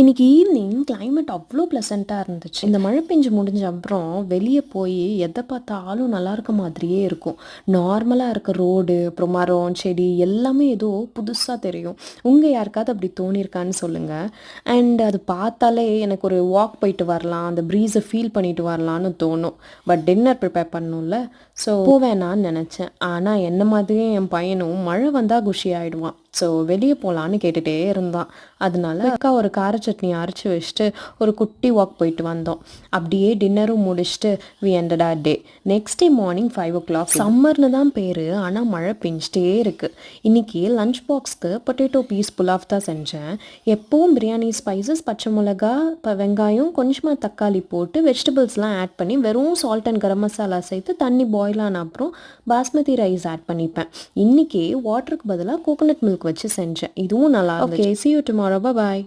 இன்னைக்கு evening climate அவ்வளோ ப்ளசண்ட்டாக இருந்துச்சு. இந்த மழை பெஞ்சு முடிஞ்ச அப்புறம் வெளியே போய் எதை பார்த்தாலும் நல்லா இருக்க மாதிரியே இருக்கும். நார்மலாக இருக்க ரோடு, அப்புறம் மரம், செடி எல்லாமே ஏதோ புதுசாக தெரியும். உங்கள் யாருக்காவது அப்படி தோணியிருக்கான்னு சொல்லுங்கள். அண்ட் அது பார்த்தாலே எனக்கு ஒரு வாக் போயிட்டு வரலாம், அந்த ப்ரீஸை ஃபீல் பண்ணிட்டு வரலான்னு தோணும். பட் டின்னர் ப்ரிப்பேர் பண்ணணும்ல, ஸோ போவேணான்னு நினச்சேன். ஆனால் என்ன மாதிரியே என் பையனும் மழை வந்தால் குஷி ஆகிடுவான். ஸோ வெளியே போகலான்னு கேட்டுகிட்டே இருந்தான். அதனால அக்கா ஒரு கார சட்னி அரைச்சி வச்சுட்டு ஒரு குட்டி வாக் போயிட்டு வந்தோம். அப்படியே டின்னரும் முடிச்சுட்டு we ended our day. Next day morning 5 o'clock. சம்மர்னு தான் பேர், ஆனால் மழை பெஞ்சிட்டே இருக்குது. இன்றைக்கி லஞ்ச் பாக்ஸ்க்கு பொட்டேட்டோ பீஸ் புலாவ் தான் செஞ்சேன். எப்போவும் பிரியாணி ஸ்பைசஸ், பச்சை மிளகா, வெங்காயம், கொஞ்சமாக தக்காளி போட்டு வெஜிடபிள்ஸ்லாம் ஆட் பண்ணி வெறும் சால்ட் அண்ட் கரம் மசாலா சேர்த்து தண்ணி பாயில் ஆன அப்புறம் பாஸ்மதி ரைஸ் ஆட் பண்ணிப்பேன். இன்றைக்கி வாட்டருக்கு பதிலாக கோகோனட் மில்க் வச்சு செஞ்சேன். இதுவும் நல்லா இருந்துச்சு. Okay, see you tomorrow. Bye bye.